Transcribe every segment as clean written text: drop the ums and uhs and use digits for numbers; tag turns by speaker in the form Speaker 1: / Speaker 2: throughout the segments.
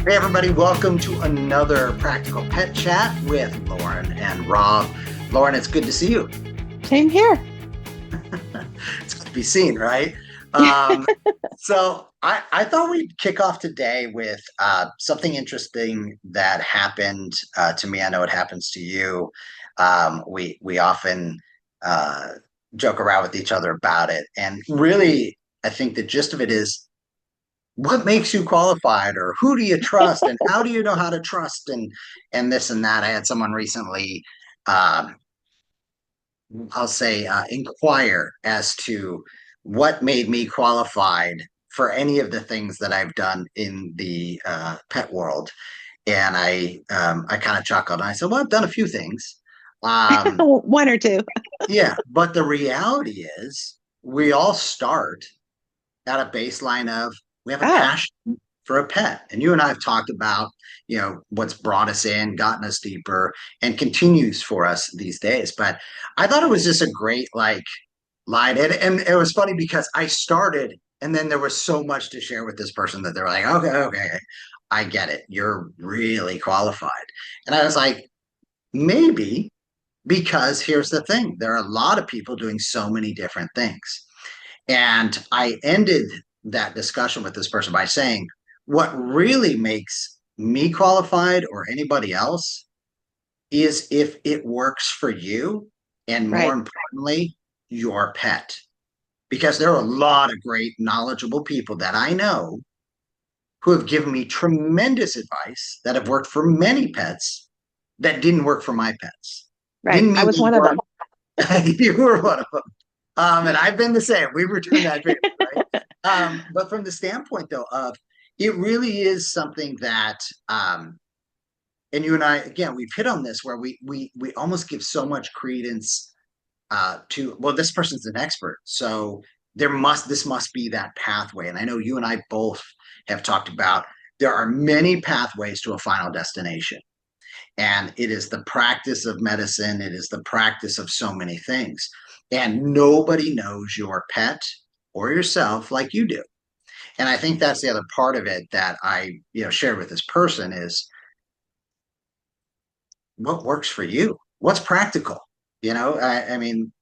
Speaker 1: Hey, everybody, welcome to another Practical Pet Chat with Lorin and Rob. Lorin, it's good to see you.
Speaker 2: Same here.
Speaker 1: It's good to be seen, right? Um, so I thought we'd kick off today with something interesting that happened to me. I know it happens to you. We often uh, joke around with each other about it. And really, I think the gist of it is what makes you qualified, or who do you trust, and how do you know how to trust, and this and that. I had someone recently, um, I'll say, inquire as to what made me qualified for any of the things that I've done in the pet world. And I kind of chuckled and I said, well, I've done a few things. Um,
Speaker 2: One or two.
Speaker 1: yeah, but the reality is we all start at a baseline of we have a
Speaker 2: Oh,
Speaker 1: passion for a pet. And you and I have talked about, what's brought us in, gotten us deeper, and continues for us these days. But I thought it was just a great line. And it was funny because I started and then there was so much to share with this person that they're like, okay, I get it. You're really qualified. And I was like, maybe, because here's the thing. There are a lot of people doing so many different things. And I ended that discussion with this person by saying, what really makes me qualified or anybody else is if it works for you, and more
Speaker 2: right.
Speaker 1: importantly, your pet. Because there are a lot of great, knowledgeable people that I know who have given me tremendous advice that have worked for many pets that didn't work for my pets.
Speaker 2: Right.
Speaker 1: Didn't
Speaker 2: I
Speaker 1: mean
Speaker 2: was
Speaker 1: they
Speaker 2: one of
Speaker 1: weren't.
Speaker 2: them.
Speaker 1: You were one of them. And I've been the same. We return that favor, right? But from the standpoint, though, of it really is something that, and you and I, again, we've hit on this where we almost give so much credence to, well, this person's an expert, so this must be that pathway. And I know you and I both have talked about there are many pathways to a final destination, and it is the practice of medicine. It is the practice of so many things. And nobody knows your pet or yourself like you do. And I think that's the other part of it that I, shared with this person is what works for you? What's practical? I mean,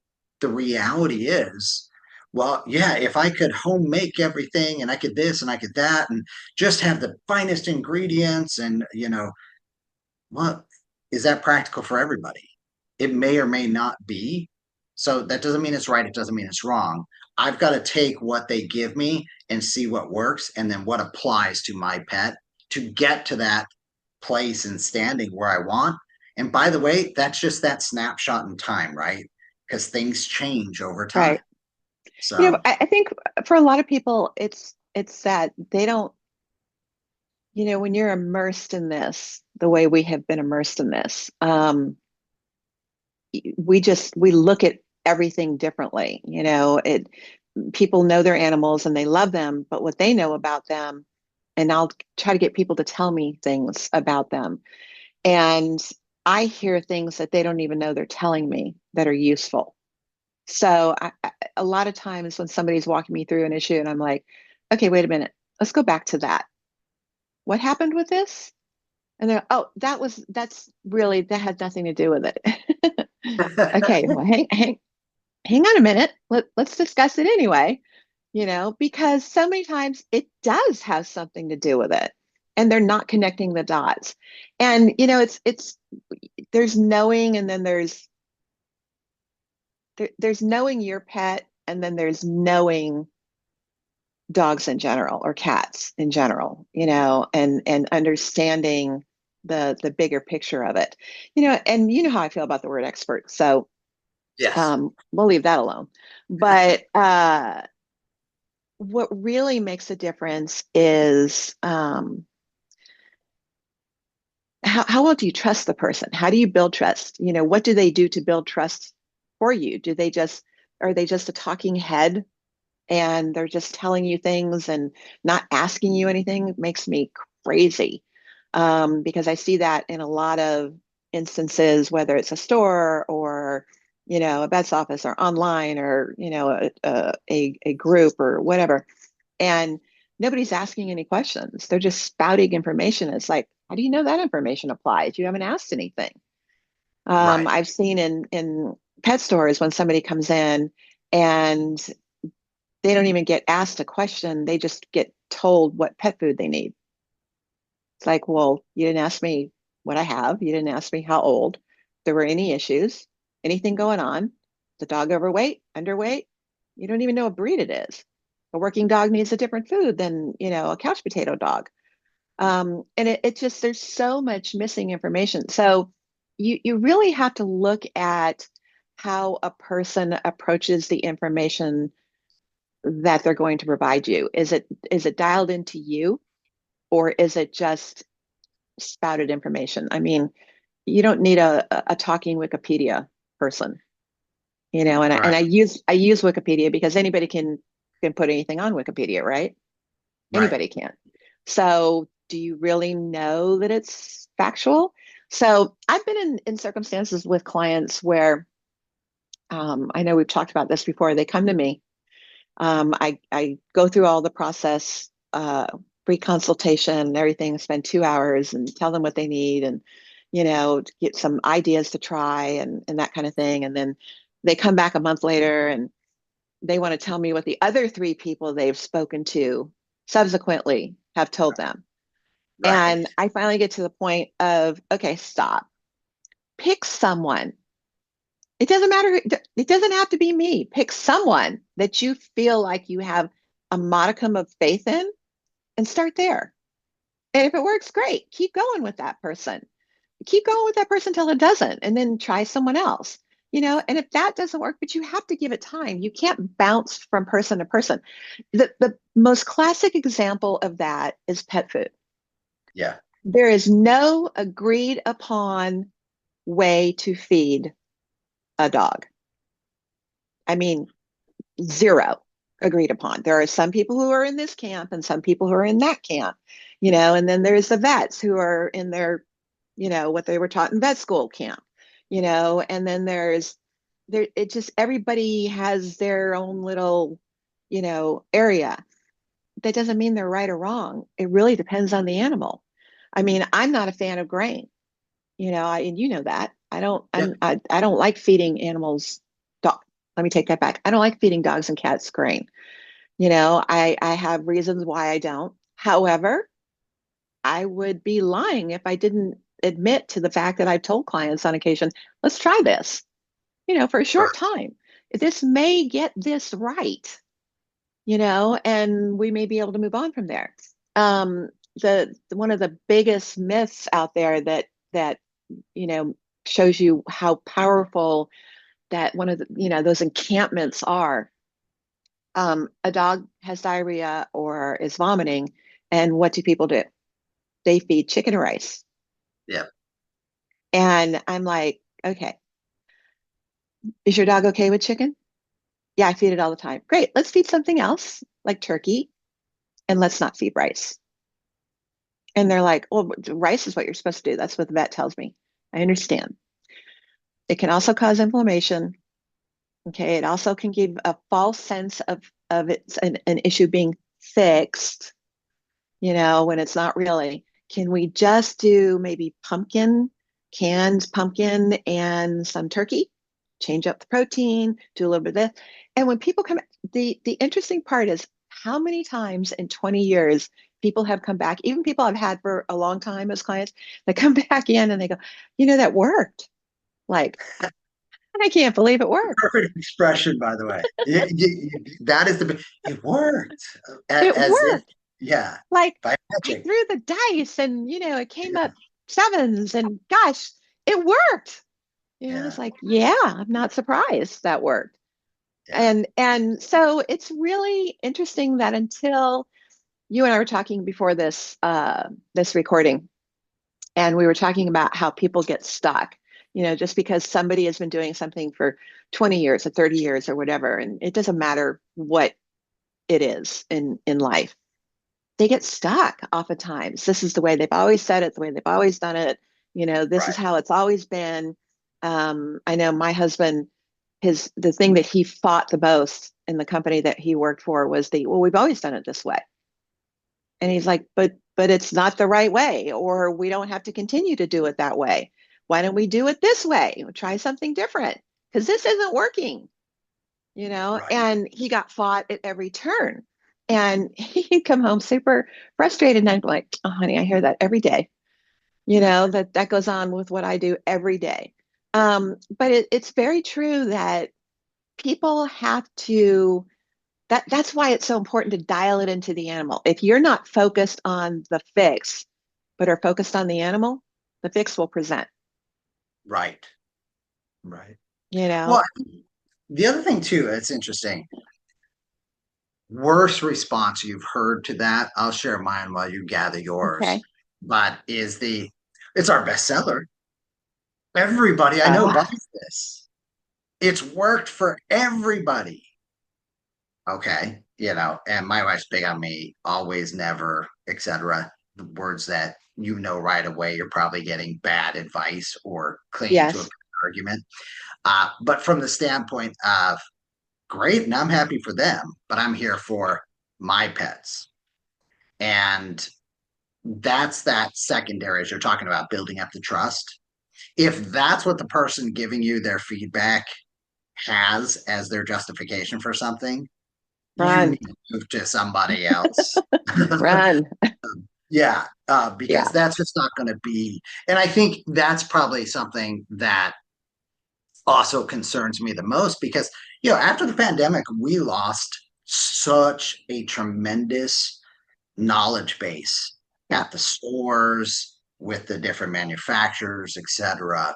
Speaker 1: the reality is, well, yeah, if I could home make everything and I could this and I could that and just have the finest ingredients and, well, is that practical for everybody? It may or may not be. So that doesn't mean it's right. It doesn't mean it's wrong. I've got to take what they give me and see what works and then what applies to my pet to get to that place and standing where I want. And by the way, that's just that snapshot in time, right? Because things change over time.
Speaker 2: Right.
Speaker 1: So,
Speaker 2: I think for a lot of people, it's that they don't, when you're immersed in this, the way we have been immersed in this, we look at everything differently. People know their animals and they love them, but what they know about them, and I'll try to get people to tell me things about them. And I hear things that they don't even know they're telling me that are useful. So a lot of times when somebody's walking me through an issue and I'm like, okay, wait a minute, let's go back to that. What happened with this? And they're, oh, that had nothing to do with it. Okay, well, hang on a minute. Let's discuss it anyway, because so many times it does have something to do with it. And they're not connecting the dots. And there's knowing, and then there's knowing your pet, and then there's knowing dogs in general or cats in general, and understanding the bigger picture of it. And you know how I feel about the word expert. So
Speaker 1: yes.
Speaker 2: we'll leave that alone. But what really makes a difference is how well do you trust the person? How do you build trust? What do they do to build trust for you? Are they just a talking head and they're just telling you things and not asking you anything? It makes me crazy, because I see that in a lot of instances, whether it's a store or a vet's office or online or a group or whatever. And Nobody's asking any questions. They're just spouting information. It's like, how do you know that information applies? You haven't asked anything.
Speaker 1: Right.
Speaker 2: I've seen in pet stores when somebody comes in and they don't even get asked a question, they just get told what pet food they need. It's like, well, you didn't ask me what I have. You didn't ask me how old, if there were any issues, anything going on. The dog overweight, underweight? You don't even know what breed it is. A working dog needs a different food than, a couch potato dog. And it just, there's so much missing information. So you really have to look at how a person approaches the information that they're going to provide you. Is it dialed into you, or is it just spouted information? I mean, you don't need a talking Wikipedia person, and
Speaker 1: Right.
Speaker 2: I use Wikipedia because anybody can put anything on Wikipedia, right?
Speaker 1: Right.
Speaker 2: Anybody can. So do you really know that it's factual? So I've been in circumstances with clients where I know we've talked about this before. They come to me. I go through all the process, free consultation and everything, spend 2 hours and tell them what they need and, to get some ideas to try and that kind of thing. And then they come back a month later and they want to tell me what the other three people they've spoken to subsequently have told them.
Speaker 1: Right.
Speaker 2: And I finally get to the point of, okay, stop. Pick someone. It doesn't matter. It doesn't have to be me. Pick someone that you feel like you have a modicum of faith in and start there. And if it works, great. Keep going with that person. Keep going with that person till it doesn't, and then try someone else. And if that doesn't work, but you have to give it time. You can't bounce from person to person. The most classic example of that is pet food.
Speaker 1: Yeah.
Speaker 2: There is no agreed upon way to feed a dog. I mean, zero agreed upon. There are some people who are in this camp and some people who are in that camp, and then there's the vets who are in their, what they were taught in vet school camp, and then it just, everybody has their own little, area. That doesn't mean they're right or wrong. It really depends on the animal. I mean, I'm not a fan of grain, and you know that.
Speaker 1: Yeah.
Speaker 2: I don't like feeding animals. Dog, let me take that back. I don't like feeding dogs and cats grain. I have reasons why I don't. However, I would be lying if I didn't admit to the fact that I've told clients on occasion, let's try this, for a short
Speaker 1: Right.
Speaker 2: time. This may get this right, and we may be able to move on from there. One of the biggest myths out there that you know shows you how powerful that one of the those encampments are. A dog has diarrhea or is vomiting, and what do people do? They feed chicken rice.
Speaker 1: Yeah.
Speaker 2: And I'm like, okay, is your dog okay with chicken? Yeah, I feed it all the time. Great, let's feed something else like turkey, and let's not feed rice. And they're like, well, rice is what you're supposed to do. That's what the vet tells me. I understand. It can also cause inflammation. Okay, it also can give a false sense of it's an issue being fixed, when it's not really. Can we just do maybe canned pumpkin and some turkey? Change up the protein, do a little bit of this. And when people come, the interesting part is how many times in 20 years people have come back, even people I've had for a long time as clients, they come back in and they go, that worked. Like, I can't believe it worked.
Speaker 1: Perfect expression, by the way. That is it worked.
Speaker 2: It
Speaker 1: As if,
Speaker 2: worked.
Speaker 1: yeah,
Speaker 2: Like,
Speaker 1: by
Speaker 2: I
Speaker 1: magic.
Speaker 2: threw the dice and, it came
Speaker 1: Yeah.
Speaker 2: up sevens and gosh, it worked. It's
Speaker 1: Yeah.
Speaker 2: like, yeah, I'm not surprised that worked.
Speaker 1: Yeah.
Speaker 2: And so it's really interesting that until you and I were talking before this recording, and we were talking about how people get stuck, just because somebody has been doing something for 20 years or 30 years or whatever, and it doesn't matter what it is in life. They get stuck oftentimes. This is the way they've always said it, the way they've always done it. This is
Speaker 1: Right.
Speaker 2: how it's always been. I know my husband, the thing that he fought the most in the company that he worked for was well, we've always done it this way. And he's like, but it's not the right way, or we don't have to continue to do it that way. Why don't we do it this way? We'll try something different because this isn't working, you know?
Speaker 1: Right.
Speaker 2: And he got fought at every turn. And he'd come home super frustrated. And I'd be like, oh, honey, I hear that every day. You know, that goes on with what I do every day. But it's very true that people have to that's why it's so important to dial it into the animal. If you're not focused on the fix, but are focused on the animal, the fix will present,
Speaker 1: Right. Right.
Speaker 2: you know?
Speaker 1: Well, the other thing too, it's interesting. Worst response you've heard to that, I'll share mine while you gather yours,
Speaker 2: Okay.
Speaker 1: but it's our bestseller. Everybody I know
Speaker 2: Oh,
Speaker 1: buys this. It's worked for everybody. Okay. And my wife's big on me, always, never, etc. The words that right away you're probably getting bad advice or clinging to a
Speaker 2: yes.
Speaker 1: bad argument. But from the standpoint of great, and I'm happy for them, but I'm here for my pets. And that's that secondary as you're talking about building up the trust. If that's what the person giving you their feedback has as their justification for something, you
Speaker 2: Run,
Speaker 1: need to move to somebody else.
Speaker 2: run.
Speaker 1: Yeah,
Speaker 2: Yeah.
Speaker 1: because that's just not going to be. And I think that's probably something that also concerns me the most because, after the pandemic, we lost such a tremendous knowledge base
Speaker 2: Yeah.
Speaker 1: at the stores with the different manufacturers, etc.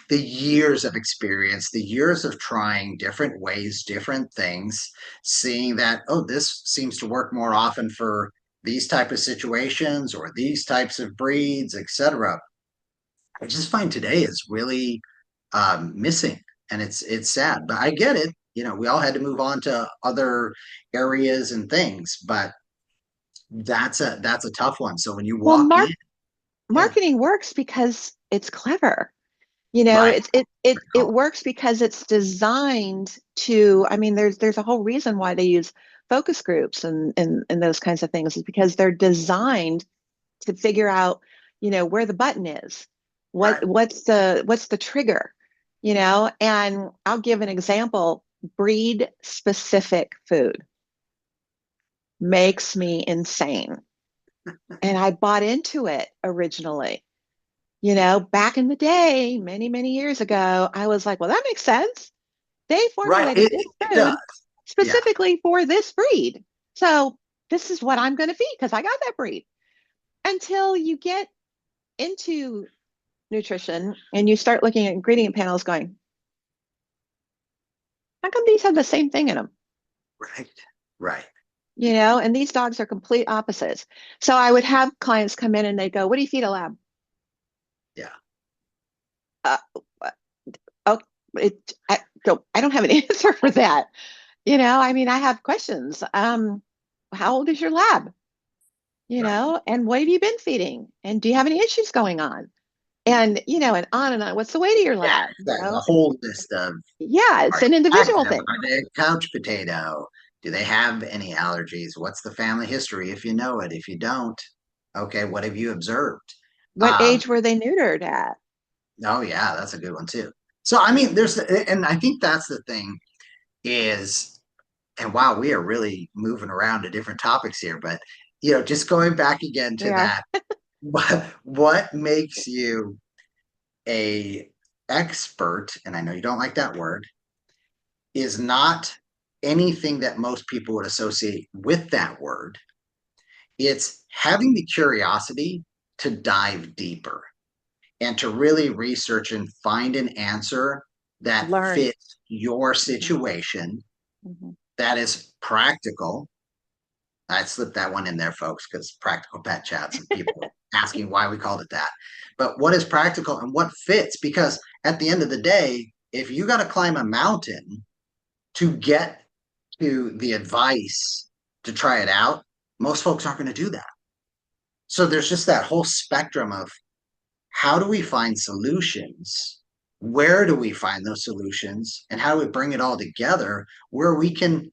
Speaker 1: The years of experience, the years of trying different ways, different things, seeing that, oh, this seems to work more often for these type of situations or these types of breeds, etc. I just find today is really missing, and it's sad. But I get it. We all had to move on to other areas and things, but that's a tough one. So when you
Speaker 2: Well,
Speaker 1: walk in, yeah,
Speaker 2: marketing works because it's clever. You know,
Speaker 1: right,
Speaker 2: it works because it's designed to, I mean, there's a whole reason why they use focus groups and those kinds of things is because they're designed to figure out, where the button is.
Speaker 1: right,
Speaker 2: What's the trigger, And I'll give an example. Breed specific food makes me insane. And I bought into it originally. Back in the day, many, many years ago, I was like, well, that makes sense. They
Speaker 1: right.
Speaker 2: formulated
Speaker 1: It,
Speaker 2: this
Speaker 1: it does.
Speaker 2: food
Speaker 1: Yeah,
Speaker 2: specifically for this breed. So this is what I'm going to feed because I got that breed. Until you get into nutrition and you start looking at ingredient panels going, how come these have the same thing in them?
Speaker 1: right, right.
Speaker 2: And these dogs are complete opposites. So I would have clients come in and they go, what do you feed a lab?
Speaker 1: Yeah,
Speaker 2: Uh, oh, I don't have an answer for that. I mean, I have questions. How old is your lab?
Speaker 1: right.
Speaker 2: And what have you been feeding? And do you have any issues going on? And on and on. What's the weight of your
Speaker 1: Yeah,
Speaker 2: lab?
Speaker 1: exactly. A whole list of
Speaker 2: Yeah,
Speaker 1: are
Speaker 2: it's an
Speaker 1: they
Speaker 2: individual
Speaker 1: active?
Speaker 2: thing.
Speaker 1: Are they a couch potato? Do they have any allergies? What's the family history if you know it? If you don't, okay, what have you observed?
Speaker 2: What
Speaker 1: Um,
Speaker 2: age were they neutered at?
Speaker 1: oh yeah, that's a good one too. So I mean, and I think that's the thing is, and wow, we are really moving around to different topics here, but just going back again
Speaker 2: We
Speaker 1: to
Speaker 2: are.
Speaker 1: that, what makes you a expert, and I know you don't like that word, is not anything that most people would associate with that word. It's having the curiosity to dive deeper and to really research and find an answer that
Speaker 2: Learn.
Speaker 1: fits your
Speaker 2: Mhm,
Speaker 1: situation,
Speaker 2: mhm.
Speaker 1: that is practical. I slipped that one in there, folks, because practical pet chats and people asking why we called it that. But what is practical and what fits? Because at the end of the day, if you got to climb a mountain to get to the advice to try it out, most folks aren't going to do that. So there's just that whole spectrum of how do we find solutions? Where do we find those solutions? And how do we bring it all together where we can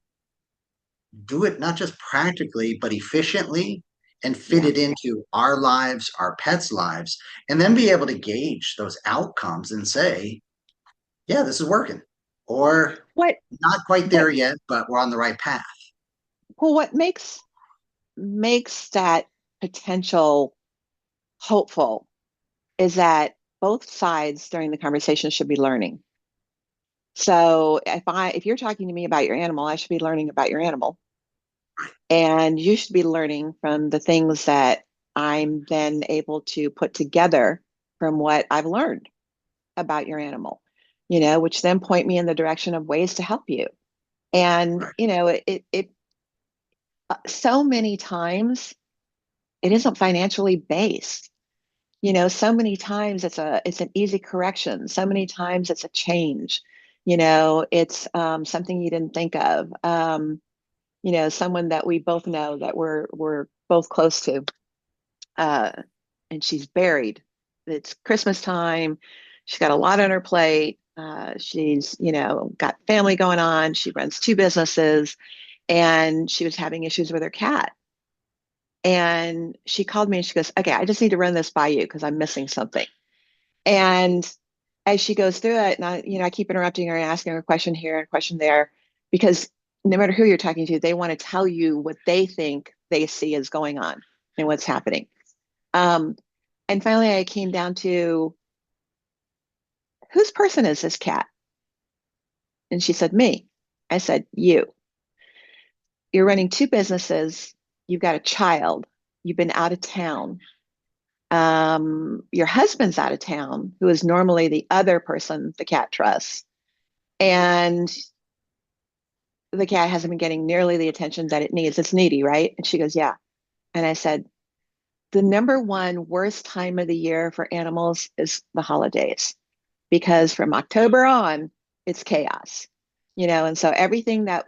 Speaker 1: do it not just practically, but efficiently and fit
Speaker 2: Yeah.
Speaker 1: it into our lives, our pets' lives, and then be able to gauge those outcomes and say, yeah, this is working. Or
Speaker 2: What
Speaker 1: not quite
Speaker 2: what
Speaker 1: there yet, but we're on the right path.
Speaker 2: what makes that potential hopeful is that both sides during the conversation should be learning. So if you're talking to me about your animal, I should be learning about your animal. And you should be learning from the things that I'm then able to put together from what I've learned about your animal, which then point me in the direction of ways to help you. And,
Speaker 1: Right.
Speaker 2: so many times it isn't financially based. So many times it's an easy correction. So many times it's a change. It's something you didn't think of. Someone that we both know that we're both close to, uh, and she's buried. It's Christmas time. She's got a lot on her plate. She's got family going on. She runs two businesses, and she was having issues with her cat. And she called me and she goes, "Okay, I just need to run this by you because I'm missing something." And as she goes through it, and I keep interrupting her and asking her a question here and a question there, because no matter who you're talking to, they want to tell you what they think they see is going on and what's happening. Um, and finally, I came down to, whose person is this cat? And she said, "Me." I said, "You. You're running two businesses. You've got a child. You've been out of town. Your husband's out of town, who is normally the other person the cat trusts. And the cat hasn't been getting nearly the attention that it needs. It's needy, right?" And she goes, "Yeah." And I said, "The number one worst time of the year for animals is the holidays, because from October on, it's chaos. And so everything that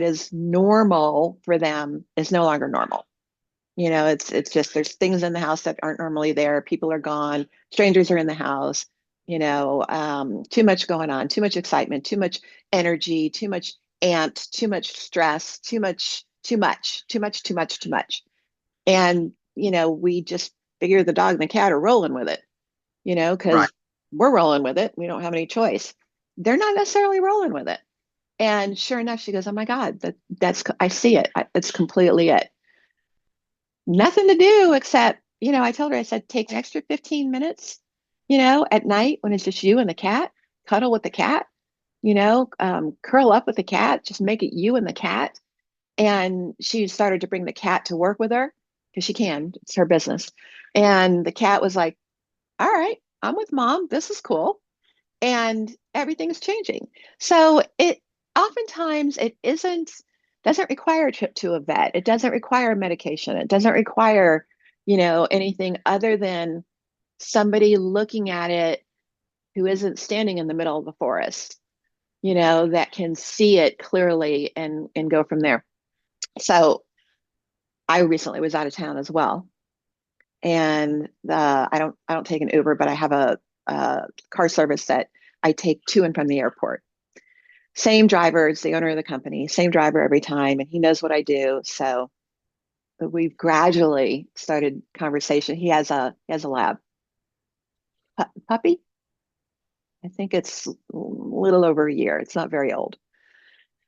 Speaker 2: is normal for them is no longer normal. It's just, there's things in the house that aren't normally there. People are gone, strangers are in the house, too much going on, too much excitement, too much energy, too much too much stress, too much, too much, too much, too much, too much. And we just figure the dog and the cat are rolling with it,
Speaker 1: Right.
Speaker 2: because we're rolling with it. We don't have any choice. They're not necessarily rolling with it. And sure enough, she goes, "Oh my God, I see it. It's completely it." Nothing to do except, I told her, I said, "Take an extra 15 minutes, at night when it's just you and the cat, cuddle with the cat, curl up with the cat, just make it you and the cat." And she started to bring the cat to work with her because she can, it's her business. And the cat was like, "All right, I'm with mom. This is cool." And everything's changing. So oftentimes it doesn't require a trip to a vet. It doesn't require medication. It doesn't require, anything other than somebody looking at it who isn't standing in the middle of the forest, that can see it clearly and go from there. So I recently was out of town as well, and I don't take an Uber, but I have a car service that I take to and from the airport. Same driver, it's the owner of the company, same driver every time, and he knows what I do. So we've gradually started conversation. He has a lab puppy. I think it's a little over a year. It's not very old,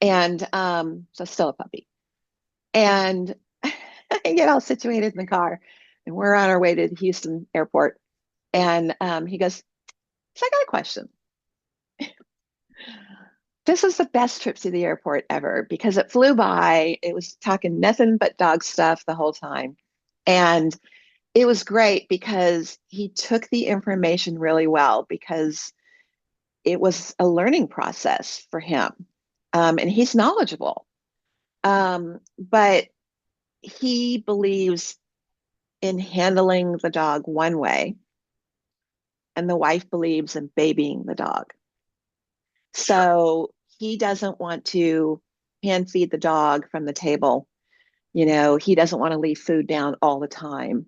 Speaker 2: and so still a puppy. And I get all situated in the car, and we're on our way to the Houston airport. And he goes, "So I got a question. This was the best trip to the airport ever because it flew by. It was talking nothing but dog stuff the whole time. And it was great because he took the information really well, because it was a learning process for him. And he's knowledgeable. But he believes in handling the dog one way, and the wife believes in babying the dog.
Speaker 1: Sure.
Speaker 2: So he doesn't want to hand feed the dog from the table. He doesn't want to leave food down all the time.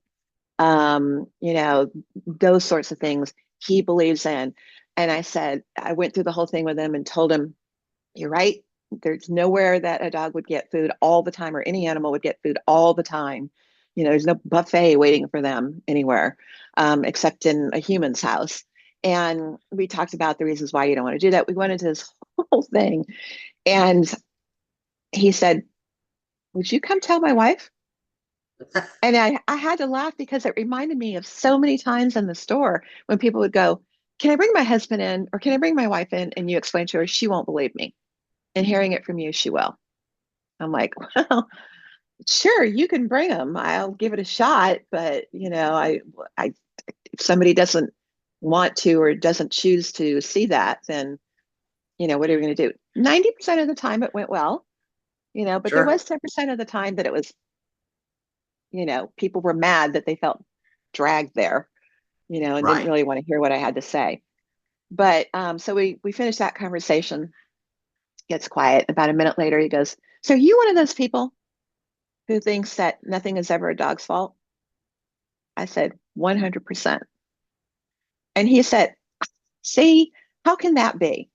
Speaker 2: Those sorts of things he believes in. And I went through the whole thing with him and told him, "You're right. There's nowhere that a dog would get food all the time or any animal would get food all the time. There's no buffet waiting for them anywhere, except in a human's house. And we talked about the reasons why you don't want to do that. We went into this whole thing. And he said, would you come tell my wife? And I had to laugh because it reminded me of so many times in the store when people would go, can I bring my husband in or can I bring my wife in? And you explain to her, she won't believe me. And hearing it from you, she will. I'm like, well, sure, you can bring them. I'll give it a shot. But, if somebody doesn't want to or doesn't choose to see that, then, what are we going to do? 90% of the time it went well, but there
Speaker 1: Sure.
Speaker 2: was 10% of the time that it was, people were mad that they felt dragged there, and didn't
Speaker 1: Right.
Speaker 2: really want to hear what I had to say. But so we finished that conversation, gets quiet. About a minute later, he goes, so are you one of those people who thinks that nothing is ever a dog's fault? I said, 100%. And he said, see, how can that be?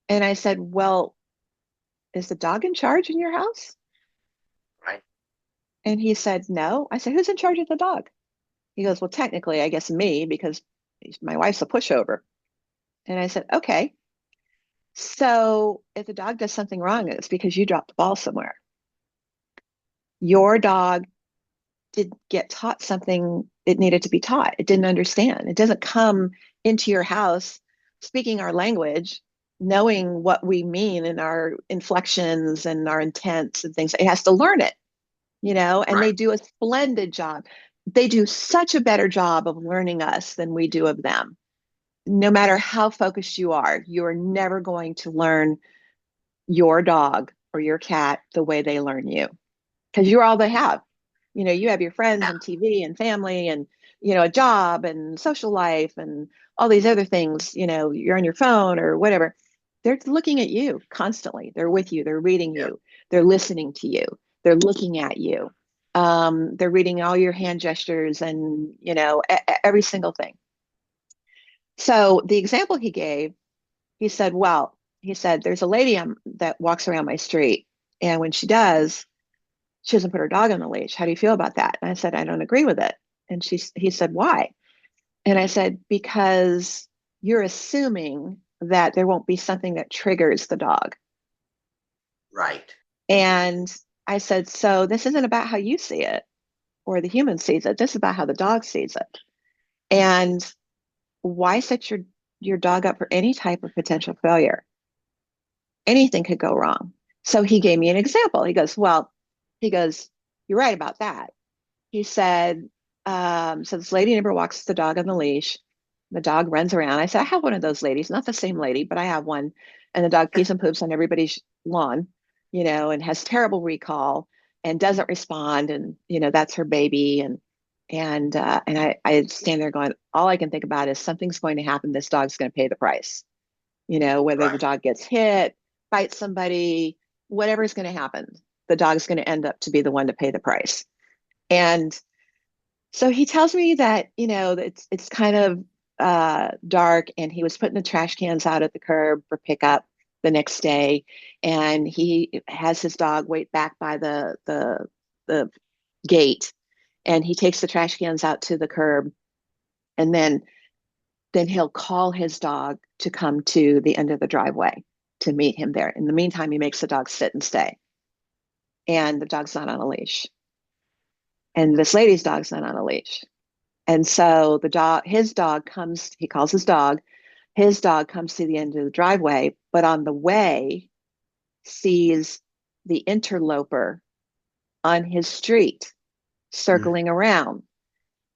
Speaker 2: And I said, well, is the dog in charge in your house?
Speaker 1: Right.
Speaker 2: And he said, no. I said, who's in charge of the dog? He goes, well, technically, I guess me, because my wife's a pushover. And I said, okay. So if the dog does something wrong, it's because you dropped the ball somewhere. Your dog did get taught something it needed to be taught. It didn't understand. It doesn't come into your house speaking our language, knowing what we mean and our inflections and our intents and things. It has to learn it, and
Speaker 1: Right.
Speaker 2: they do a splendid job. They do such a better job of learning us than we do of them. No matter how focused you are, you're never going to learn your dog or your cat the way they learn you because you're all they have. You have your friends
Speaker 1: Yeah.
Speaker 2: and TV and family and, a job and social life and all these other things. You're on your phone or whatever. They're looking at you constantly. They're with you. They're reading
Speaker 1: Yeah.
Speaker 2: you. They're listening to you. They're looking at you. They're reading all your hand gestures and, every single thing. So the example he gave, he said, well, he said, there's a lady that walks around my street. And when she does, she doesn't put her dog on the leash. How do you feel about that? And I said, I don't agree with it. And he said, why? And I said, because you're assuming that there won't be something that triggers the dog.
Speaker 1: Right.
Speaker 2: And I said, so this isn't about how you see it or the human sees it. This is about how the dog sees it. And why set your dog up for any type of potential failure? Anything could go wrong. So he gave me an example. He goes, you're right about that. He said, so this lady never walks the dog on the leash. The dog runs around. I said, I have one of those ladies, not the same lady, but I have one. And the dog pees and poops on everybody's lawn, and has terrible recall and doesn't respond. And, that's her baby. And I stand there going, all I can think about is something's going to happen. This dog's going to pay the price, whether the
Speaker 1: Right.
Speaker 2: dog gets hit, bites somebody, whatever's going to happen, the dog's going to end up to be the one to pay the price. And so he tells me that, it's kind of dark and he was putting the trash cans out at the curb for pickup the next day. And he has his dog wait back by the gate and he takes the trash cans out to the curb and then he'll call his dog to come to the end of the driveway to meet him there. In the meantime, he makes the dog sit and stay. And the dog's not on a leash. And this lady's dog's not on a leash. And so his dog comes, he calls his dog comes to the end of the driveway, but on the way sees the interloper on his street
Speaker 1: Mm.
Speaker 2: circling around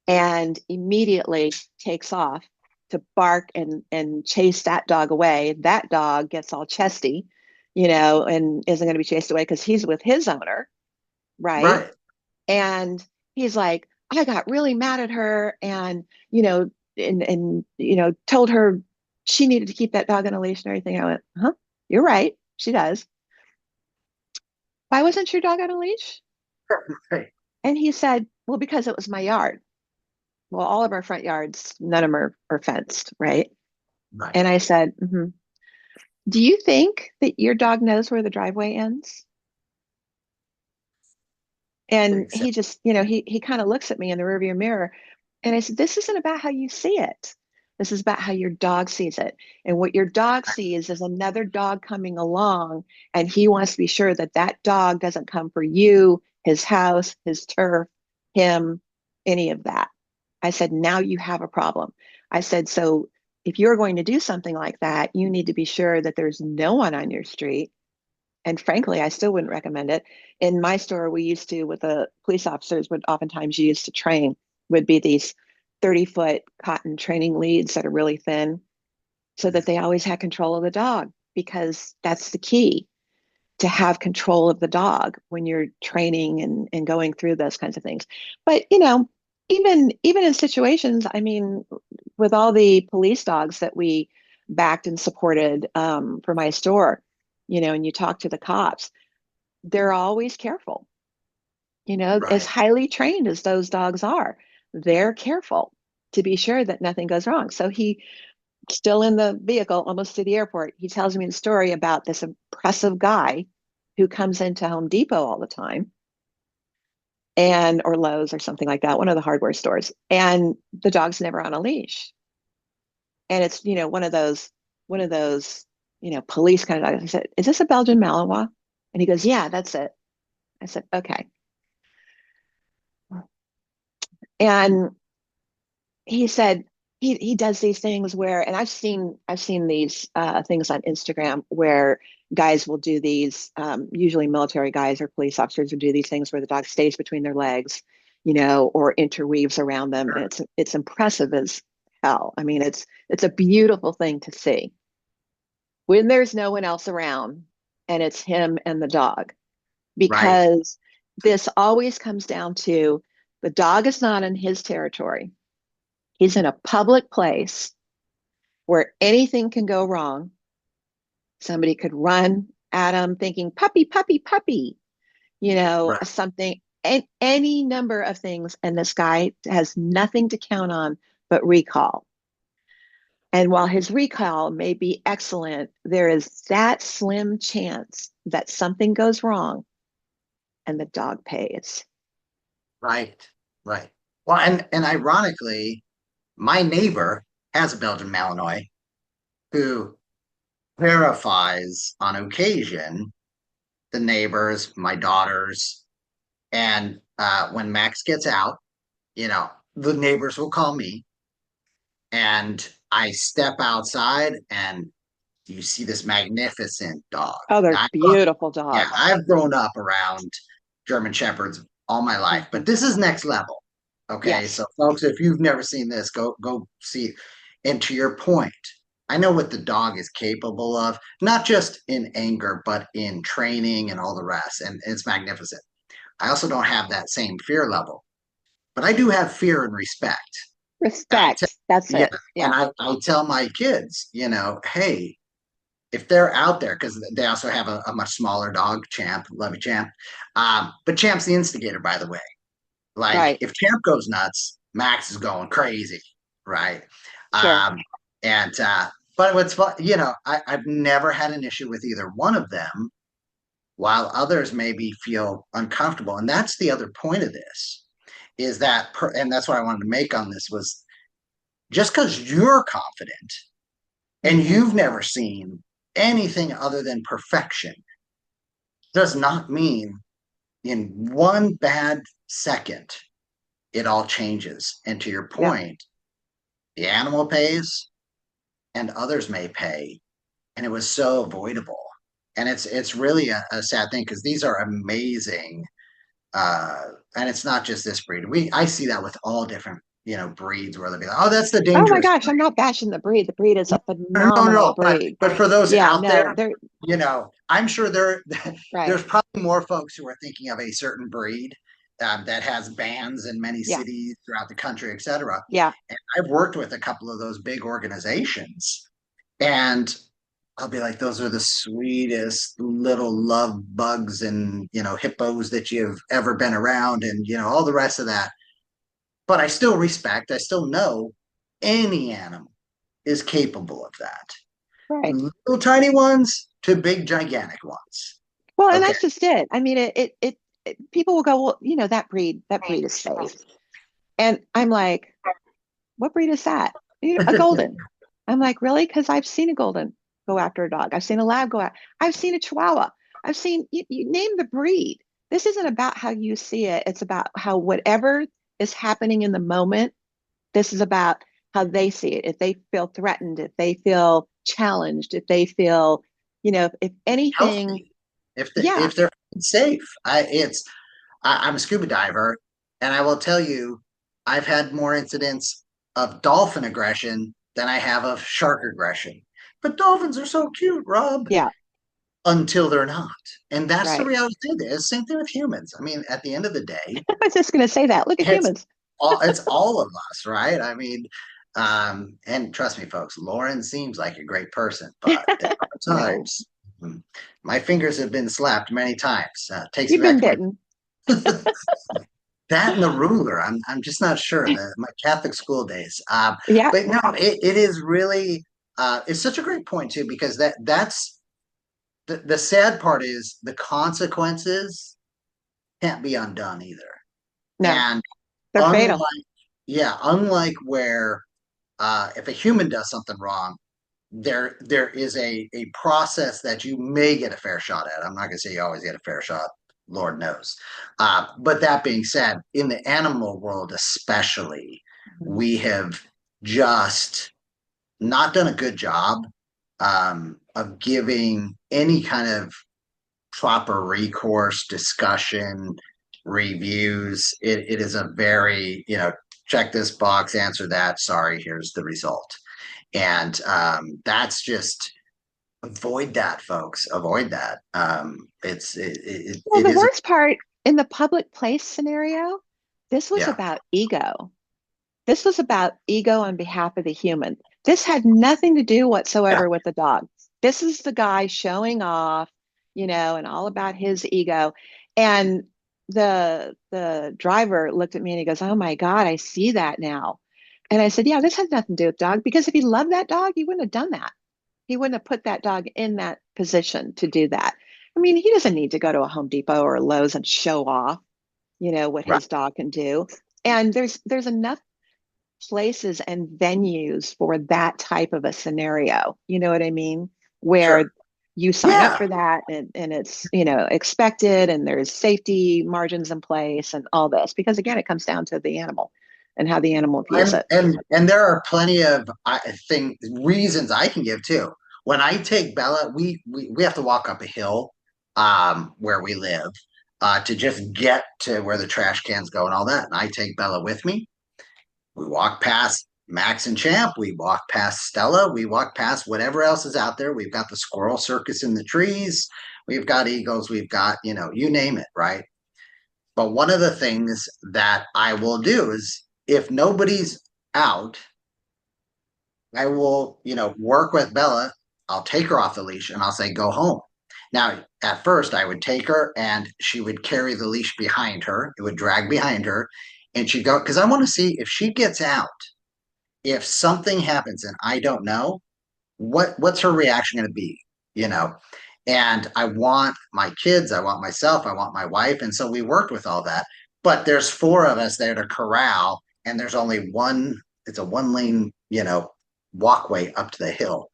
Speaker 2: and immediately takes off to bark and chase that dog away. That dog gets all chesty, and isn't going to be chased away because he's with his owner, right?
Speaker 1: Right.
Speaker 2: And he's like, I got really mad at her and, told her she needed to keep that dog on a leash and everything. I went, huh? You're right. She does. Why wasn't your dog on a leash?
Speaker 1: Right.
Speaker 2: And he said, well, because it was my yard. Well, all of our front yards, none of them are fenced, right?
Speaker 1: Right.
Speaker 2: And I said, mm-hmm. Do you think that your dog knows where the driveway ends? And
Speaker 1: So,
Speaker 2: he just, he kind of looks at me in the rearview mirror. And I said, this isn't about how you see it. This is about how your dog sees it. And what your dog sees is another dog coming along, and he wants to be sure that that dog doesn't come for you, his house, his turf, him, any of that. I said, now you have a problem. I said, so if you're going to do something like that, you need to be sure that there's no one on your street, and frankly, I still wouldn't recommend it. In my store, we used to, with the police officers, would oftentimes use to train, would be these 30-foot cotton training leads that are really thin, so that they always had control of the dog, because that's the key, to have control of the dog when you're training and going through those kinds of things. But even in situations, I mean, with all the police dogs that we backed and supported, for my store, and you talk to the cops, they're always careful. As
Speaker 1: right,
Speaker 2: highly trained as those dogs are, they're careful to be sure that nothing goes wrong. So he, still in the vehicle, almost to the airport, he tells me the story about this impressive guy who comes into Home Depot all the time, and or Lowe's or something like that, one of the hardware stores, and the dog's never on a leash. And it's, one of those, police kind of dogs. I said, "Is this a Belgian Malinois?" And he goes, "Yeah, that's it." I said, "Okay." And he said he does these things where, and I've seen these things on Instagram where guys will do these, usually military guys or police officers will do these things where the dog stays between their legs, or interweaves around them, and
Speaker 1: sure,
Speaker 2: it's impressive as hell. I mean, it's a beautiful thing to see when there's no one else around, and it's him and the dog,
Speaker 1: right,
Speaker 2: because this always comes down to, the dog is not in his territory. He's in a public place where anything can go wrong. Somebody could run at him thinking, puppy, puppy, puppy,
Speaker 1: right,
Speaker 2: something, any number of things. And this guy has nothing to count on but recall. And while his recall may be excellent, there is that slim chance that something goes wrong and the dog pays.
Speaker 1: right, right. Well, and ironically, my neighbor has a Belgian Malinois who terrifies on occasion the neighbors, my daughters, and when Max gets out, the neighbors will call me, and I step outside, and you see this magnificent dog.
Speaker 2: Oh, they're
Speaker 1: Now,
Speaker 2: beautiful
Speaker 1: yeah,
Speaker 2: dogs.
Speaker 1: I've grown up around German Shepherds all my life, but
Speaker 2: Mhm.
Speaker 1: this is next level. Okay,
Speaker 2: Yes,
Speaker 1: so folks, if you've never seen this, go see it. And to your point, I know what the dog is capable of, not just in anger, but in training and all the rest. And it's magnificent. I also don't have that same fear level, but I do have fear and respect. And
Speaker 2: respect. That's
Speaker 1: yeah,
Speaker 2: it.
Speaker 1: and
Speaker 2: Yeah,
Speaker 1: I tell my kids, hey, if they're out there, because they also have a much smaller dog, Champ, love you, Champ. But Champ's the instigator, by the way. Like
Speaker 2: right.
Speaker 1: if Champ goes nuts, Max is going crazy, right?
Speaker 2: Sure.
Speaker 1: Um, and but what's fun, I've never had an issue with either one of them, while others maybe feel uncomfortable. And that's the other point of this, is that, and that's what I wanted to make on this was, just because you're confident and
Speaker 2: Hmm.
Speaker 1: you've never seen anything other than perfection does not mean in one bad second it all changes. And to your
Speaker 2: Yep.
Speaker 1: point, the animal pays and others may pay. And it was so avoidable. And it's really a sad thing, because these are amazing. Uh, and it's not just this breed. I see that with all different, breeds, where they'll be like, oh, that's the
Speaker 2: Oh my
Speaker 1: dangerous
Speaker 2: gosh,
Speaker 1: breed.
Speaker 2: I'm not bashing the breed. The breed is a
Speaker 1: No,
Speaker 2: phenomenal
Speaker 1: no,
Speaker 2: breed.
Speaker 1: but for those
Speaker 2: Yeah,
Speaker 1: out
Speaker 2: no,
Speaker 1: there,
Speaker 2: they're
Speaker 1: I'm sure
Speaker 2: right.
Speaker 1: there's probably more folks who are thinking of a certain breed that has bans in many
Speaker 2: Yeah,
Speaker 1: cities throughout the country, et cetera.
Speaker 2: yeah.
Speaker 1: And I've worked with a couple of those big organizations, and I'll be like, those are the sweetest little love bugs and hippos that you've ever been around, and all the rest of that. But I still respect, I still know any animal is capable of that.
Speaker 2: Right.
Speaker 1: little tiny ones to big gigantic ones.
Speaker 2: Well, and
Speaker 1: Okay.
Speaker 2: that's just it. I mean, people will go, well, that breed is safe. And I'm like, what breed is that? A golden. I'm like, really? Because I've seen a golden go after a dog. I've seen a lab go out. I've seen a chihuahua. I've seen you name the breed. This isn't about how you see it. It's about how whatever is happening in the moment, this is about how they see it. If they feel threatened, if they feel challenged, if they feel, if anything,
Speaker 1: Healthy
Speaker 2: yeah,
Speaker 1: if they're safe. I'm a scuba diver, and I will tell you, I've had more incidents of dolphin aggression than I have of shark aggression. But dolphins are so cute, Rob,
Speaker 2: yeah,
Speaker 1: until they're not. And that's the
Speaker 2: right.
Speaker 1: reality there. Same thing with humans. I mean, at the end of the day,
Speaker 2: I was just going to say that. Look at
Speaker 1: it's
Speaker 2: humans.
Speaker 1: it's all of us, right? I mean, and trust me, folks, Lorin seems like a great person, but there are
Speaker 2: No,
Speaker 1: times my fingers have been slapped many times. Takes me
Speaker 2: you've
Speaker 1: back
Speaker 2: been
Speaker 1: to my
Speaker 2: bitten.
Speaker 1: that and the ruler. I'm just not sure. My Catholic school days.
Speaker 2: Yeah,
Speaker 1: But no, it is really it's such a great point too, because that's the sad part is the consequences can't be undone either.
Speaker 2: no,
Speaker 1: And
Speaker 2: they're fatal.
Speaker 1: unlike unlike where if a human does something wrong, there is a process that you may get a fair shot at. I'm not going to say you always get a fair shot. Lord knows. But that being said, in the animal world, especially,
Speaker 2: Mhm.
Speaker 1: we have just not done a good job of giving any kind of proper recourse, discussion, reviews. It is a very, check this box, answer that. Sorry, here's the result. And that's just avoid that, folks. Avoid that.
Speaker 2: Well,
Speaker 1: It
Speaker 2: the
Speaker 1: is,
Speaker 2: worst part in the public place scenario, this was
Speaker 1: yeah,
Speaker 2: about ego. This was about ego on behalf of the human. This had nothing to do
Speaker 1: yeah.
Speaker 2: whatsoever with the dog. This is the guy showing off, and all about his ego. And the driver looked at me and he goes, "Oh my God, I see that now." And I said, "Yeah, this has nothing to do with dog because if he loved that dog, he wouldn't have done that. He wouldn't have put that dog in that position to do that. I mean, he doesn't need to go to a Home Depot or a Lowe's and show off, what
Speaker 1: Right.
Speaker 2: his dog can do." And there's enough places and venues for that type of a scenario. You know what I mean?
Speaker 1: Sure.
Speaker 2: Where you sign up
Speaker 1: Yeah.
Speaker 2: for that and it's, expected and there's safety margins in place and all this. Because again, it comes down to the animal and how the animal views
Speaker 1: And
Speaker 2: it.
Speaker 1: and there are plenty of I think reasons I can give too. When I take Bella, we have to walk up a hill where we live to just get to where the trash cans go and all that. And I take Bella with me. We walk past Max and Champ. We walk past Stella. We walk past whatever else is out there. We've got the squirrel circus in the trees. We've got eagles. We've got, you name it, right? But one of the things that I will do is if nobody's out, I will, work with Bella. I'll take her off the leash and I'll say, go home. Now, at first, I would take her and she would carry the leash behind her. It would drag behind her and she'd go, because I want to see if she gets out, if something happens and I don't know, what's her reaction going to be, you know? And I want my kids, I want myself, I want my wife. And so we worked with all that. But there's four of us there to corral, and there's only one, it's a one lane, walkway up to the hill.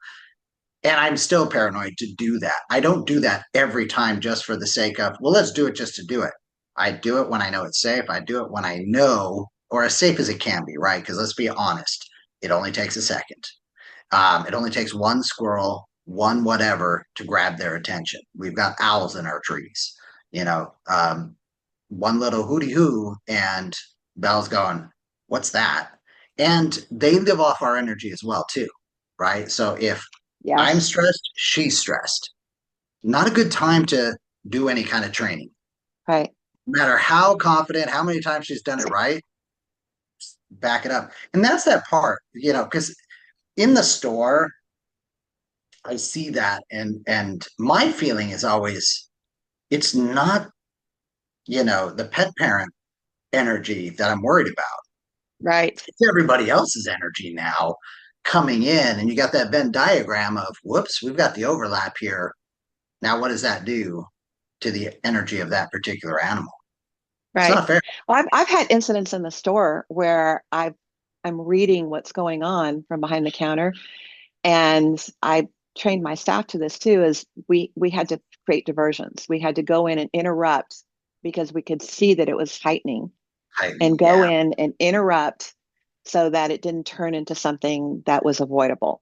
Speaker 1: And I'm still paranoid to do that. I don't do that every time just for the sake of, well, let's do it just to do it. I do it when I know it's safe. I do it when I know, or as safe as it can be, right? Because let's be honest, it only takes a second. It only takes one squirrel, one whatever to grab their attention. We've got owls in our trees, one little hooty hoo, and Belle's going, "What's that?" And they live off our energy as well, too, right? So if I'm
Speaker 2: Yes.
Speaker 1: stressed, she's stressed. Not a good time to do any kind of training.
Speaker 2: Right.
Speaker 1: No matter how confident, how many times she's done it right, back it up. And that's that part, because in the store, I see that and my feeling is always it's not, the pet parent energy that I'm worried about.
Speaker 2: Right.
Speaker 1: It's everybody else's energy now. coming in, and you got that Venn diagram of, whoops, we've got the overlap here. Now, what does that do to the energy of that particular animal? It's
Speaker 2: Right.
Speaker 1: not fair.
Speaker 2: Well, I've had incidents in the store where I'm reading what's going on from behind the counter, and I trained my staff to this too. Is we had to create diversions. We had to go in and interrupt because we could see that it was heightening, and go
Speaker 1: Yeah.
Speaker 2: in and interrupt so that it didn't turn into something that was avoidable,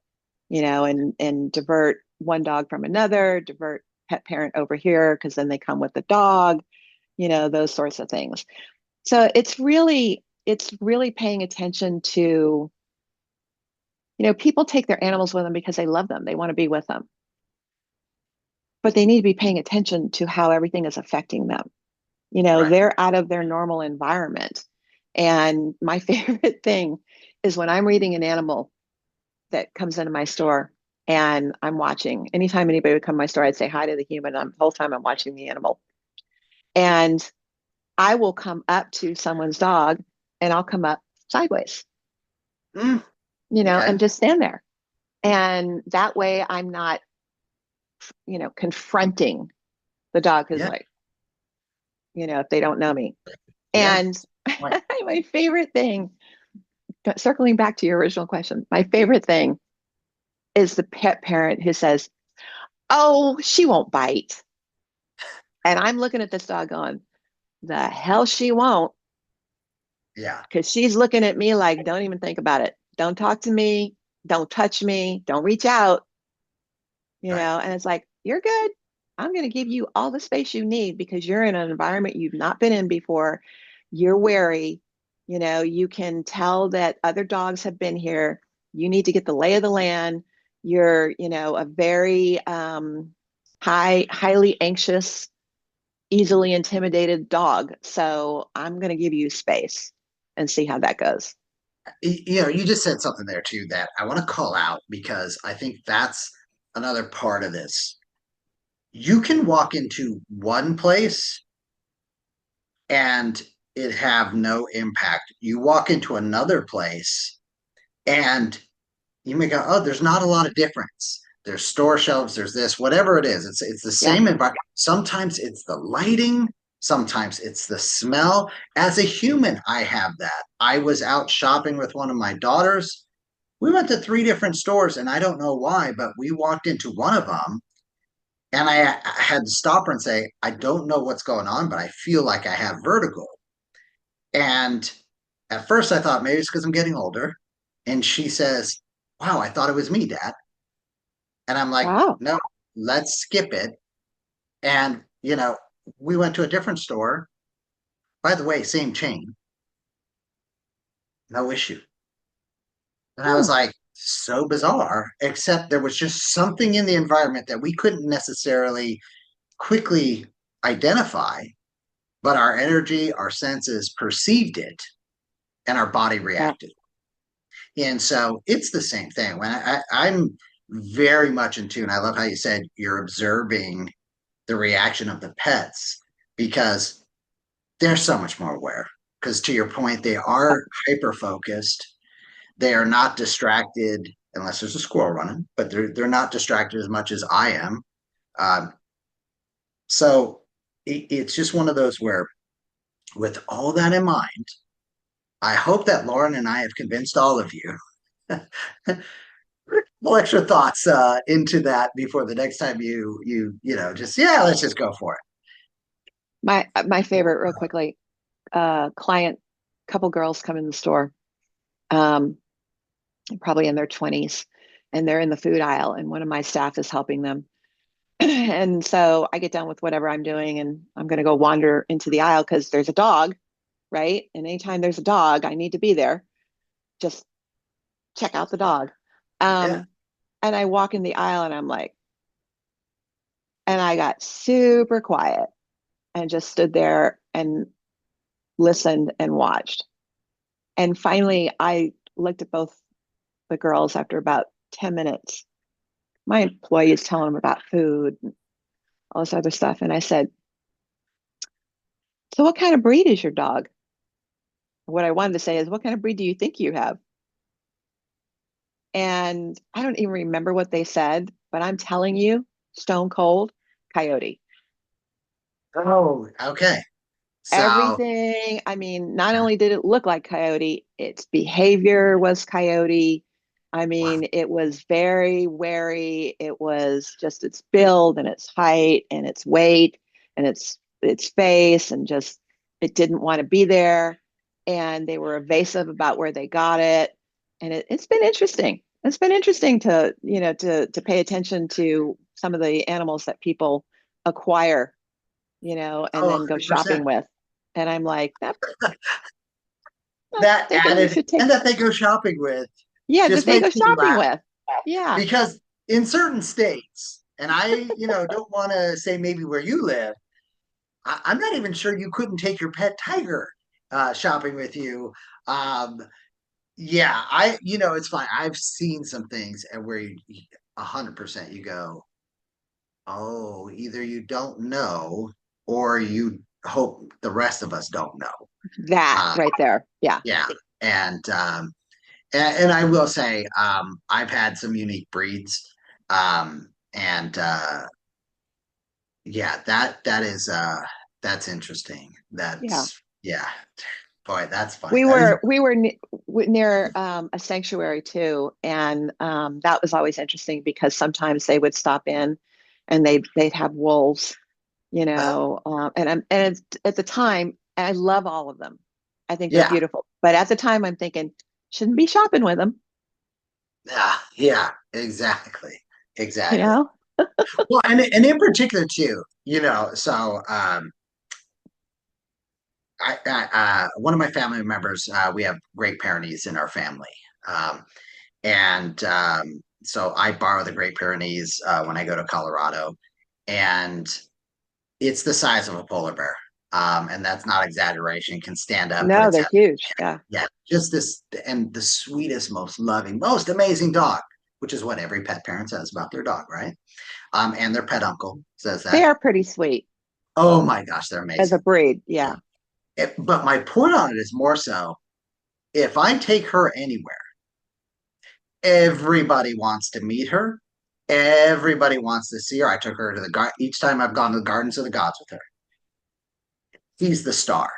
Speaker 2: and divert one dog from another, divert pet parent over here because then they come with the dog, those sorts of things. So it's really paying attention to, people take their animals with them because they love them. They want to be with them, but they need to be paying attention to how everything is affecting them.
Speaker 1: Right.
Speaker 2: They're out of their normal environment. And my favorite thing is when I'm reading an animal that comes into my store and I'm watching. Anytime anybody would come to my store, I'd say hi to the human. The whole time I'm watching the animal. And I will come up to someone's dog and I'll come up sideways,
Speaker 1: Mm, okay.
Speaker 2: and just stand there. And that way I'm not, confronting the dog who's
Speaker 1: Yeah.
Speaker 2: like, if they don't know me.
Speaker 1: Yeah.
Speaker 2: And
Speaker 1: Right.
Speaker 2: my favorite thing, circling back to your original question, my favorite thing is the pet parent who says, "Oh, she won't bite." And I'm looking at this dog on, the hell she won't,
Speaker 1: Yeah.
Speaker 2: because she's looking at me like, don't even think about it. Don't talk to me. Don't touch me. Don't reach out.
Speaker 1: Right.
Speaker 2: And it's like, you're good. I'm going to give you all the space you need because you're in an environment you've not been in before. You're wary. You can tell that other dogs have been here. You need to get the lay of the land. You're, a very highly anxious, easily intimidated dog. So I'm going to give you space and see how that goes.
Speaker 1: You just said something there too that I want to call out because I think that's another part of this. You can walk into one place and it have no impact. You walk into another place and you may go, oh, there's not a lot of difference. There's store shelves, there's this, whatever it is. It's the
Speaker 2: Yeah.
Speaker 1: same environment. Sometimes it's the lighting, sometimes it's the smell. As a human, I have that. I was out shopping with one of my daughters. We went to three different stores, and I don't know why, but we walked into one of them, and I had to stop her and say, I don't know what's going on, but I feel like I have vertigo. And at first, I thought maybe it's because I'm getting older. And she says, wow, I thought it was me, Dad. And I'm like,
Speaker 2: Wow.
Speaker 1: no, let's skip it. And, we went to a different store. By the way, same chain, no issue. And I was
Speaker 2: Hmm.
Speaker 1: like, so bizarre, except there was just something in the environment that we couldn't necessarily quickly identify, but our energy, our senses perceived it, and our body
Speaker 2: Yeah.
Speaker 1: reacted. And so it's the same thing. When I'm very much in tune, I love how you said you're observing the reaction of the pets because they're so much more aware. Because to your point, they
Speaker 2: Yeah.
Speaker 1: are hyper focused. They are not distracted unless there's a squirrel running, but they're not distracted as much as I am. Um, so it's just one of those where, with all that in mind, I hope that Lauren and I have convinced all of you. Well, extra thoughts into that before the next time just let's just go for it.
Speaker 2: My favorite, real quickly, client, couple girls come in the store, um, probably in their 20s, and they're in the food aisle, and one of my staff is helping them. And so I get done with whatever I'm doing, and I'm going to go wander into the aisle because there's a dog, right? And anytime there's a dog, I need to be there. Just check out the dog.
Speaker 1: Yeah.
Speaker 2: Um, and I walk in the aisle, and I'm like, and I got super quiet and just stood there and listened and watched. And finally, I looked at both the girls after about 10 minutes. My employee is telling them about food and all this other stuff. And I said, so what kind of breed is your dog? What I wanted to say is, what kind of breed do you think you have? And I don't even remember what they said, but I'm telling you, stone cold coyote.
Speaker 1: Oh, okay. So,
Speaker 2: Everything, I mean, not only did it look like coyote, its behavior was coyote. I
Speaker 1: wow.
Speaker 2: mean, it was very wary. It was just its build and its height and its weight and its face, and just it didn't want to be there. And they were evasive about where they got it. And it's been interesting. It's been interesting to, to pay attention to some of the animals that people acquire, and
Speaker 1: Oh,
Speaker 2: then go shopping
Speaker 1: 100%.
Speaker 2: with. And I'm like, I'm
Speaker 1: That
Speaker 2: thinking we
Speaker 1: added,
Speaker 2: should take,
Speaker 1: and that they go shopping with
Speaker 2: yeah, that
Speaker 1: just
Speaker 2: they go
Speaker 1: makes me
Speaker 2: shopping
Speaker 1: laugh
Speaker 2: with. Yeah,
Speaker 1: because in certain states, and I don't want to say maybe where you live, I'm not even sure you couldn't take your pet tiger shopping with you. Um, yeah, it's fine. I've seen some things and where 100% you go, oh, either you don't know or you hope the rest of us don't know.
Speaker 2: that
Speaker 1: Uh,
Speaker 2: right there. Yeah,
Speaker 1: yeah, and and I will say, I've had some unique breeds, and yeah, that's interesting.
Speaker 2: yeah.
Speaker 1: Yeah, boy, that's funny.
Speaker 2: We
Speaker 1: That is
Speaker 2: were we were near a sanctuary too, and that was always interesting because sometimes they would stop in, and they'd have wolves, and at the time, and I love all of them. I think they're
Speaker 1: yeah,
Speaker 2: beautiful, but at the time, I'm thinking shouldn't be shopping with them,
Speaker 1: yeah, yeah, exactly,
Speaker 2: you
Speaker 1: exactly.
Speaker 2: know?
Speaker 1: Well, and in particular too, so one of my family members, we have Great Pyrenees in our family, um, and so I borrow the Great Pyrenees when I go to Colorado, and it's the size of a polar bear, and that's not exaggeration. Can stand up, put
Speaker 2: No,
Speaker 1: its
Speaker 2: they're
Speaker 1: head.
Speaker 2: huge. Yeah,
Speaker 1: Yeah, just this, and the sweetest, most loving, most amazing dog, which is what every pet parent says about their dog, right? And their pet uncle says
Speaker 2: they
Speaker 1: that.
Speaker 2: are pretty sweet
Speaker 1: Oh my gosh, they're
Speaker 2: as
Speaker 1: amazing.
Speaker 2: a breed. Yeah.
Speaker 1: But my point on it is more so if I take her anywhere, everybody wants to meet her. Everybody wants to see her. I took her to the garden each time I've gone to the Gardens of the Gods with her. She's the star.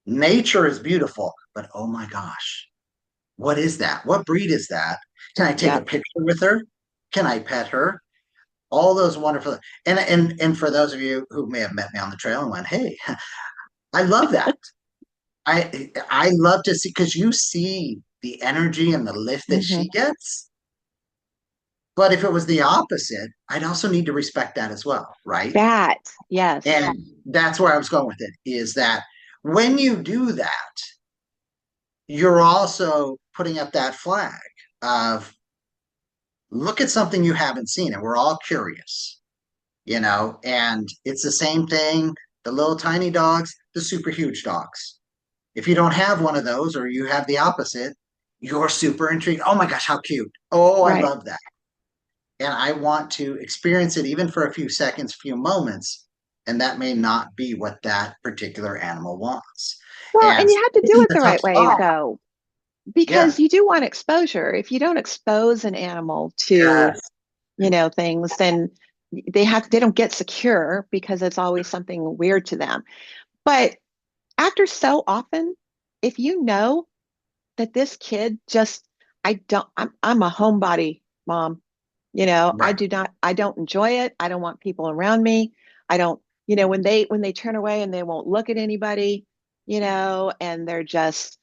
Speaker 1: Nature is beautiful, but oh my gosh, what is that? What breed is that? Can I take a
Speaker 2: Yeah.
Speaker 1: picture with her? Can I pet her? All those wonderful, and for those of you who may have met me on the trail and went, hey, I love that. I love to see because you see the energy and the lift that
Speaker 2: Hmm.
Speaker 1: she gets. But if it was the opposite, I'd also need to respect that as well, right?
Speaker 2: That, yes.
Speaker 1: And that's where I was going with it is that when you do that, you're also putting up that flag of look at something you haven't seen, and we're all curious, and it's the same thing. The little tiny dogs, the super huge dogs. If you don't have one of those or you have the opposite, you're super intrigued. Oh my gosh, how cute. Oh, I
Speaker 2: Right.
Speaker 1: love that. And I want to experience it even for a few seconds, few moments. And that may not be what that particular animal wants.
Speaker 2: Well,
Speaker 1: And
Speaker 2: and you have to
Speaker 1: this
Speaker 2: do
Speaker 1: is
Speaker 2: it
Speaker 1: a
Speaker 2: the
Speaker 1: tough
Speaker 2: right way
Speaker 1: spot.
Speaker 2: though,
Speaker 1: Yeah.
Speaker 2: because you do want exposure. If you don't expose an animal to,
Speaker 1: Yes.
Speaker 2: things, then they don't get secure because it's always something weird to them. But after so often, if you know that this kid just, I'm a homebody mom.
Speaker 1: Right.
Speaker 2: I don't enjoy it. I don't want people around me. I don't, when they turn away and they won't look at anybody, and they're just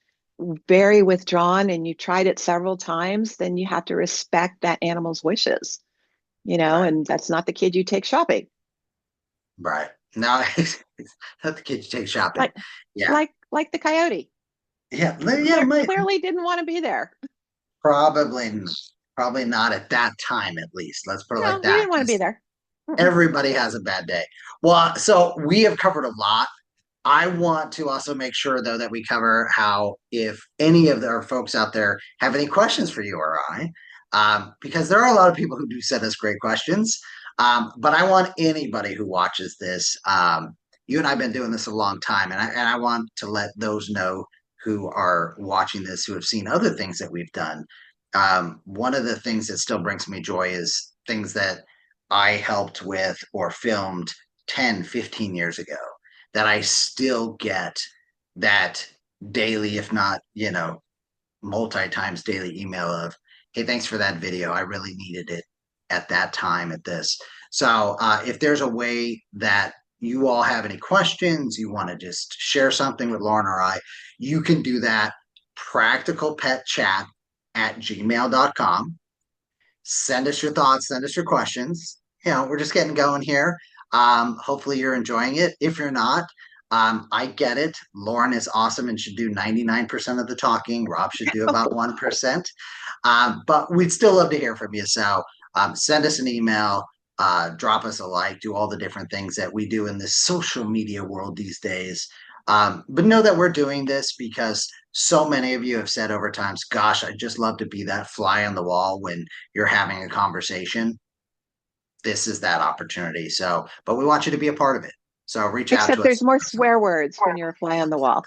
Speaker 2: very withdrawn and you tried it several times, then you have to respect that animal's wishes,
Speaker 1: Right.
Speaker 2: and that's not the kid you take shopping.
Speaker 1: Right. No, let the kids take shopping.
Speaker 2: Like
Speaker 1: Yeah.
Speaker 2: like the coyote.
Speaker 1: Yeah. Yeah.
Speaker 2: Clearly didn't want to be there.
Speaker 1: Probably, probably not at that time, at least. Let's put it like
Speaker 2: No, he
Speaker 1: that.
Speaker 2: didn't want to be there. Mm-mm.
Speaker 1: Everybody has a bad day. Well, so we have covered a lot. I want to also make sure, though, that we cover how if any of our folks out there have any questions for you or I, because there are a lot of people who do send us great questions. But I want anybody who watches this. You and I have been doing this a long time, and I want to let those know who are watching this who have seen other things that we've done. one of the things that still brings me joy is things that I helped with or filmed 10, 15 years ago that I still get that daily, if not, multi times daily email of, hey, thanks for that video. I really needed it at that time at this. So if there's a way that you all have any questions, you want to just share something with Lauren or I, you can do that. Practicalpetchat@gmail.com. Send us your thoughts, send us your questions. We're just getting going here. Hopefully you're enjoying it. If you're not, I get it. Lauren is awesome and should do 99% of the talking. Rob should do about 1%. But we'd still love to hear from you. So send us an email, drop us a like, do all the different things that we do in this social media world these days. But know that we're doing this because so many of you have said over times, gosh, I'd just love to be that fly on the wall when you're having a conversation. This is that opportunity. So, but we want you to be a part of it. So reach out
Speaker 2: Except
Speaker 1: to
Speaker 2: there's
Speaker 1: us.
Speaker 2: more swear words when you're a fly on the wall.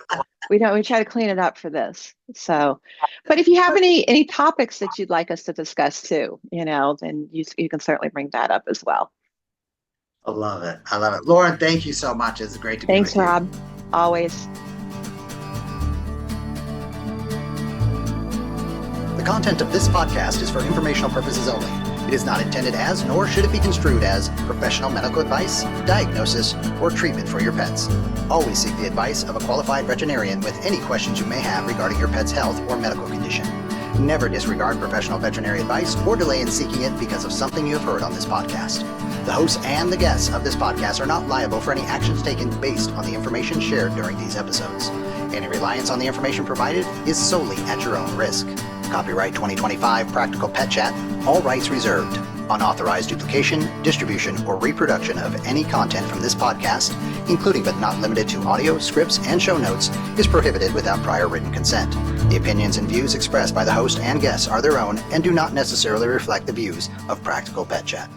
Speaker 2: We try to clean it up for this. So, but if you have any topics that you'd like us to discuss too, then you can certainly bring that up as well.
Speaker 1: I love it. I love it. Lauren, thank you so much. It's great to be
Speaker 2: Thanks,
Speaker 1: with you.
Speaker 2: Rob. Always.
Speaker 1: The content of this podcast is for informational purposes only. It is not intended as, nor should it be construed as, professional medical advice, diagnosis, or treatment for your pets. Always seek the advice of a qualified veterinarian with any questions you may have regarding your pet's health or medical condition. Never disregard professional veterinary advice or delay in seeking it because of something you have heard on this podcast. The hosts and the guests of this podcast are not liable for any actions taken based on the information shared during these episodes. Any reliance on the information provided is solely at your own risk. Copyright 2025 Practical Pet Chat, all rights reserved. Unauthorized duplication, distribution, or reproduction of any content from this podcast, including but not limited to audio, scripts, and show notes, is prohibited without prior written consent. The opinions and views expressed by the host and guests are their own and do not necessarily reflect the views of Practical Pet Chat.